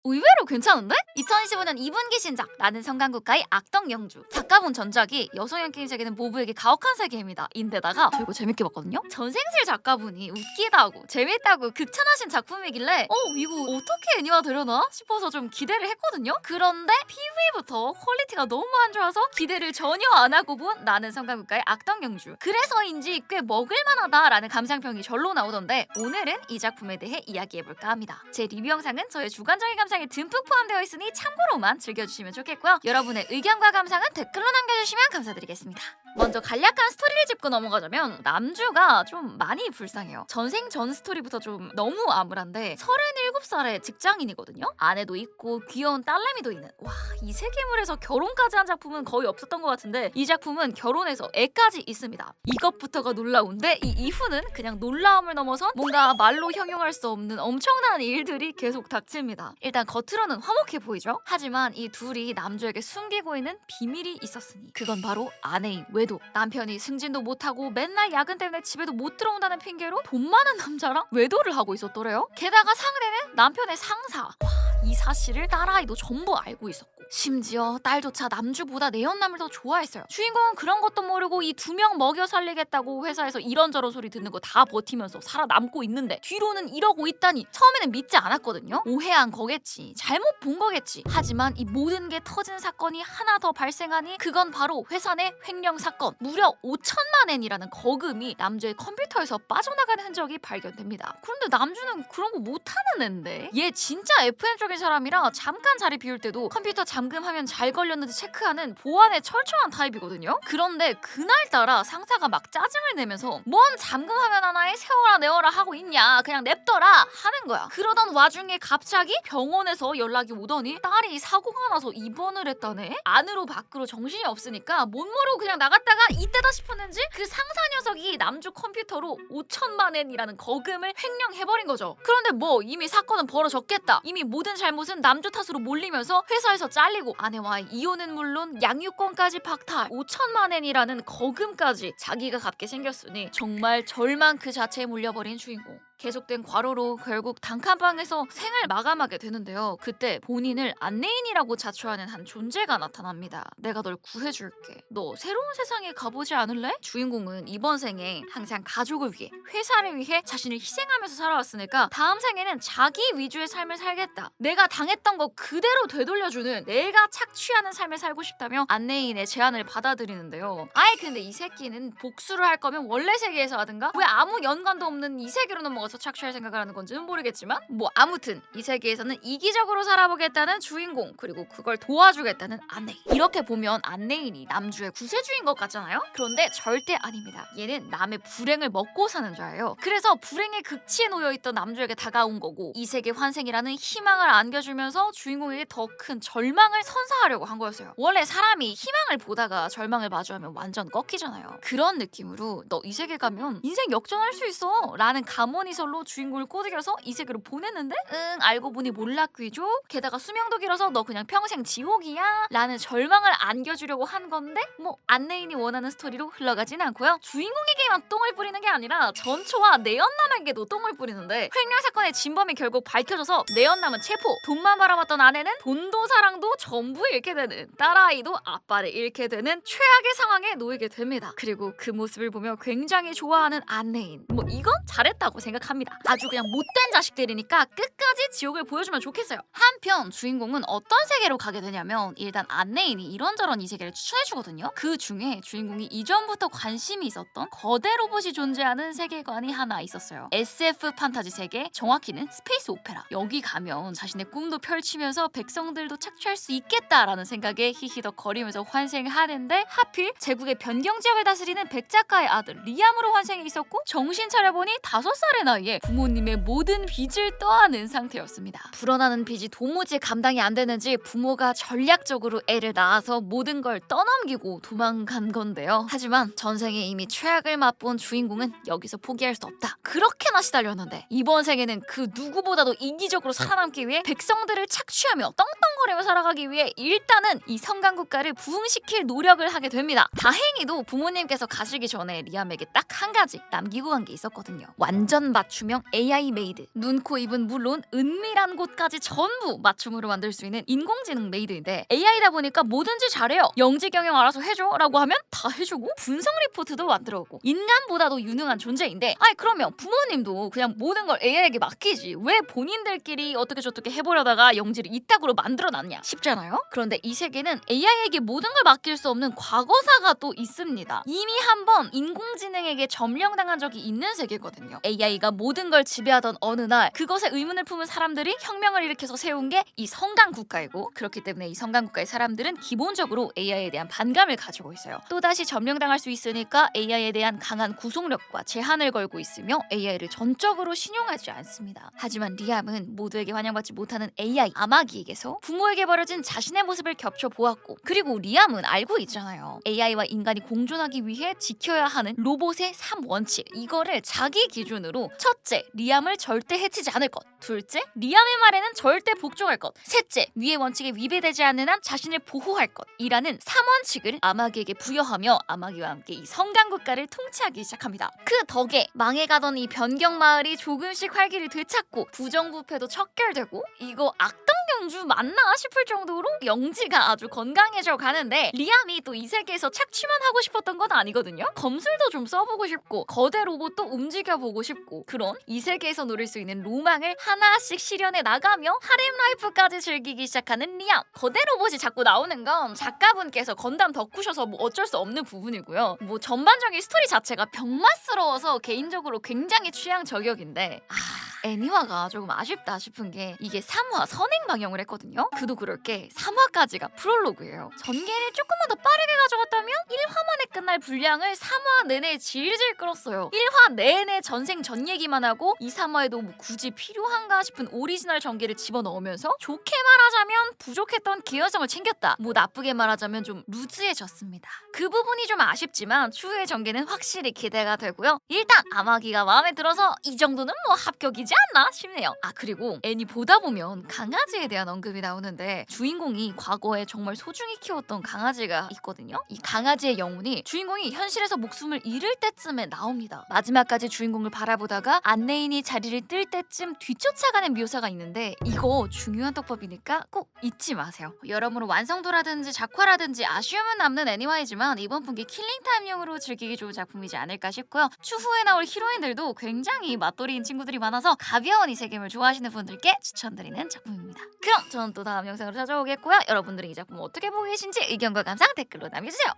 의외로 괜찮은데? 2025년 2분기 신작 나는 성강국가의 악덕 영주. 작가분 전작이 여성향 게임 세계는 모브에게 가혹한 세계입니다 인데다가 저 이거 재밌게 봤거든요? 전생실 작가분이 웃기다고 재밌다고 극찬하신 작품이길래 이거 어떻게 애니화 되려나 싶어서 좀 기대를 했거든요? 그런데 PV부터 퀄리티가 너무 안 좋아서 기대를 전혀 안 하고 본 나는 성강국가의 악덕 영주. 그래서인지 꽤 먹을만하다라는 감상평이 절로 나오던데 오늘은 이 작품에 대해 이야기해볼까 합니다. 제 리뷰 영상은 저의 주관적인 감상이 듬뿍 포함되어 있으니 참고로만 즐겨주시면 좋겠고요. 여러분의 의견과 감상은 댓글로 남겨주시면 감사드리겠습니다. 먼저 간략한 스토리를 짚고 넘어가자면 남주가 좀 많이 불쌍해요. 전생 전 스토리부터 좀 너무 암울한데 37살의 직장인이거든요. 아내도 있고 귀여운 딸내미도 있는 이 세계물에서 결혼까지 한 작품은 거의 없었던 것 같은데 이 작품은 결혼해서 애까지 있습니다. 이것부터가 놀라운데 이 이후는 그냥 놀라움을 넘어선 뭔가 말로 형용할 수 없는 엄청난 일들이 계속 닥칩니다. 일단 겉으로는 화목해 보이죠? 하지만 이 둘이 남주에게 숨기고 있는 비밀이 있었으니 그건 바로 아내인 외도. 남편이 승진도 못하고 맨날 야근 때문에 집에도 못 들어온다는 핑계로 돈 많은 남자랑 외도를 하고 있었더래요. 게다가 상대는 남편의 상사. 이 사실을 딸아이도 전부 알고 있었고 심지어 딸조차 남주보다 내연남을 더 좋아했어요. 주인공은 그런 것도 모르고 이 2명 먹여 살리겠다고 회사에서 이런저런 소리 듣는 거 다 버티면서 살아남고 있는데 뒤로는 이러고 있다니 처음에는 믿지 않았거든요. 오해한 거겠지, 잘못 본 거겠지. 하지만 이 모든 게 터진 사건이 하나 더 발생하니 그건 바로 회사 내 횡령 사건. 무려 5천만 엔이라는 거금이 남주의 컴퓨터에서 빠져나가는 흔적이 발견됩니다. 그런데 남주는 그런 거 못하는 앤데 얘 진짜 FM적인 사람이라 잠깐 자리 비울 때도 컴퓨터 잠금하면 잘 걸렸는지 체크하는 보안에 철저한 타입이거든요. 그런데 그날따라 상사가 막 짜증을 내면서 뭔 잠금하면 하나에 세워라 내워라 하고 있냐, 그냥 냅둬라 하는 거야. 그러던 와중에 갑자기 병원에서 연락이 오더니 딸이 사고가 나서 입원을 했다네. 안으로 밖으로 정신이 없으니까 못 모르고 그냥 나갔다가 이때다 싶었는지 그 상사 녀석이 남주 컴퓨터로 5천만 엔이라는 거금을 횡령해버린 거죠. 그런데 뭐 이미 사건은 벌어졌겠다. 이미 모든 잘못은 남주 탓으로 몰리면서 회사에서 잘리고 아내와의 이혼은 물론 양육권까지 박탈, 5천만 엔이라는 거금까지 자기가 갚게 생겼으니 정말 절망 그 자체에 몰려버린 주인공. 계속된 과로로 결국 단칸방에서 생을 마감하게 되는데요. 그때 본인을 안내인이라고 자처하는 한 존재가 나타납니다. 내가 널 구해줄게. 너 새로운 세상에 가보지 않을래? 주인공은 이번 생에 항상 가족을 위해, 회사를 위해 자신을 희생하면서 살아왔으니까 다음 생에는 자기 위주의 삶을 살겠다. 내가 당했던 거 그대로 되돌려주는 내가 착취하는 삶을 살고 싶다며 안내인의 제안을 받아들이는데요. 아이 근데 이 새끼는 복수를 할 거면 원래 세계에서 하든가 왜 아무 연관도 없는 이 세계로 넘어가서 착취할 생각을 하는 건지는 모르겠지만 뭐 아무튼 이 세계에서는 이기적으로 살아보겠다는 주인공, 그리고 그걸 도와주겠다는 안내인. 이렇게 보면 안내인이 남주의 구세주인 것 같잖아요? 그런데 절대 아닙니다. 얘는 남의 불행을 먹고 사는 자예요. 그래서 불행의 극치에 놓여있던 남주에게 다가온 거고 이 세계 환생이라는 희망을 안겨주면서 주인공에게 더 큰 절망을 선사하려고 한 거였어요. 원래 사람이 희망을 보다가 절망을 마주하면 완전 꺾이잖아요. 그런 느낌으로 너 이 세계 가면 인생 역전할 수 있어 라는 감언이설로 주인공을 꼬드겨서 이 세계로 보냈는데 알고 보니 몰락귀족, 게다가 수명도 길어서 너 그냥 평생 지옥이야 라는 절망을 안겨주려고 한 건데 뭐 안내인이 원하는 스토리로 흘러가진 않고요. 주인공에게만 똥을 뿌리는 게 아니라 전초와 내연남에게도 똥을 뿌리는데 횡령 사건의 진범이 결국 밝혀져서 내연남은 체포, 돈만 바라봤던 아내는 돈도 사랑도 전부 잃게 되는, 딸아이도 아빠를 잃게 되는 최악의 상황에 놓이게 됩니다. 그리고 그 모습을 보며 굉장히 좋아하는 안내인, 뭐 이건 잘했다고 생각합니다. 아주 그냥 못된 자식들이니까 끝까지 지옥을 보여주면 좋겠어요. 한편 주인공은 어떤 세계로 가게 되냐면 일단 안내인이 이런저런 이 세계를 추천해주거든요. 그 중에 주인공이 이전부터 관심이 있었던 거대 로봇이 존재하는 세계관이 하나 있었어요. SF 판타지 세계, 정확히는 스페이스 오페라. 여기 가면 자신의 꿈도 펼치면서 백성들도 착취할 수 있겠다라는 생각에 히히덕거리면서 환생을 하는데 하필 제국의 변경지역을 다스리는 백작가의 아들 리암으로 환생이 있었고 정신 차려보니 5살의 나이에 부모님의 모든 빚을 떠안은 상태였습니다. 불어나는 빚이 도무지 감당이 안 되는지 부모가 전략적으로 애를 낳아서 모든 걸 떠넘기고 도망간 건데요. 하지만 전생에 이미 최악을 맛본 주인공은 여기서 포기할 수 없다. 그렇게나 시달렸는데 이번 생에는 그 누구보다도 이기적으로 살아남기 위해 백성들을 착취하며 떵떵거리며 살아가기 위해 일단은 이 성강국가를 부흥시킬 노력을 하게 됩니다. 다행히도 부모님께서 가시기 전에 리암에게 딱 한 가지 남기고 간 게 있었거든요. 완전 맞춤형 AI 메이드. 눈, 코, 입은 물론 은밀한 곳까지 전부 맞춤으로 만들 수 있는 인공지능 메이드인데 AI다 보니까 뭐든지 잘해요. 영지 경영 알아서 해줘 라고 하면 다 해주고 분석 리포트도 만들어오고 인간보다도 유능한 존재인데 아니 그러면 부모님도 그냥 모든 걸 AI에게 맡기지 왜 본인들끼리 어떻게 저떻게 해보려다가 영지를 이따구로 만들어놨냐 싶잖아요. 그런데 이 세계는 AI에게 모든 걸 맡길 수 없는 과거사가 또 있습니다. 이미 한번 인공지능에게 점령당한 적이 있는 세계거든요. AI가 모든 걸 지배하던 어느 날 그것에 의문을 품은 사람들이 혁명을 일으켜서 세운 게 이 성간국가이고 그렇기 때문에 이 성간국가의 사람들은 기본적으로 AI에 대한 반감을 가지고 있어요. 또다시 점령당할 수 있으니까 AI에 대한 강한 구속력과 제한을 걸고 있으며 AI를 전적으로 신용하지 않습니다. 하지만 리암은 모두에게 환영받지 못하는 AI 아마기에게서 부모에게 버려진 자신의 모습을 겹쳐보았고 그리고 리암은 알고 있잖아요. AI와 인간이 공존하기 위해 지켜야 하는 로봇의 3원칙 이거를 자기 기준으로 첫째, 리암을 절대 해치지 않을 것 둘째, 리암의 말에는 절대 복종할 것 셋째, 위의 원칙에 위배되지 않는 한 자신을 보호할 것 이라는 3원칙을 아마기에게 부여하며 아마기와 함께 이 성간국가를 통치하기 시작합니다. 그 덕에 망해가던 이 변경마을이 조금씩 활기를 되찾고 부정부패도 척결되고 이거 악덕영주 맞나 싶을 정도로 영지가 아주 건강해져 가는데 리암이 또 이 세계에서 착취만 하고 싶었던 건 아니거든요. 검술도 좀 써보고 싶고 거대 로봇도 움직여보고 싶고 그런 이 세계에서 누릴 수 있는 로망을 하나씩 실현해 나가며 하렘 라이프까지 즐기기 시작하는 리암. 거대 로봇이 자꾸 나오는 건 작가분께서 건담 덕후셔서 뭐 어쩔 수 없는 부분이고요. 뭐 전반적인 스토리 자체가 병맛스러워서 개인적으로 굉장히 취향 저격인데 애니화가 조금 아쉽다 싶은 게 이게 3화 선행 방영을 했거든요. 그도 그럴 게 3화까지가 프롤로그예요. 전개를 조금만 더 빠르게 가져갔다면 1화 만에 끝날 분량을 3화 내내 질질 끌었어요. 1화 내내 전생 전 얘기만 하고 2, 3화에도 뭐 굳이 필요한가 싶은 오리지널 전개를 집어넣으면서 좋게 말하자면 부족했던 개연성을 챙겼다. 뭐 나쁘게 말하자면 좀 루즈해졌습니다. 그 부분이 좀 아쉽지만 추후의 전개는 확실히 기대가 되고요. 일단 아마기가 마음에 들어서 이 정도는 뭐 합격이지 않나 싶네요. 그리고 애니 보다 보면 강아지에 대한 언급이 나오는데 주인공이 과거에 정말 소중히 키웠던 강아지가 있거든요. 이 강아지의 영혼이 주인공이 현실에서 목숨을 잃을 때쯤에 나옵니다. 마지막까지 주인공을 바라보다가 안내인이 자리를 뜰 때쯤 뒤쫓아가는 묘사가 있는데 이거 중요한 떡밥이니까 꼭 잊지 마세요. 여러모로 완성도라든지 작화라든지 아쉬움은 남는 애니화이지만 이번 분기 킬링타임용으로 즐기기 좋은 작품이지 않을까 싶고요. 추후에 나올 히로인들도 굉장히 맛돌이인 친구들이 많아서 가벼운 이 세계물 좋아하시는 분들께 추천드리는 작품입니다. 그럼 저는 또 다음 영상으로 찾아오겠고요. 여러분들은 이 작품 어떻게 보고 계신지 의견과 감상 댓글로 남겨주세요.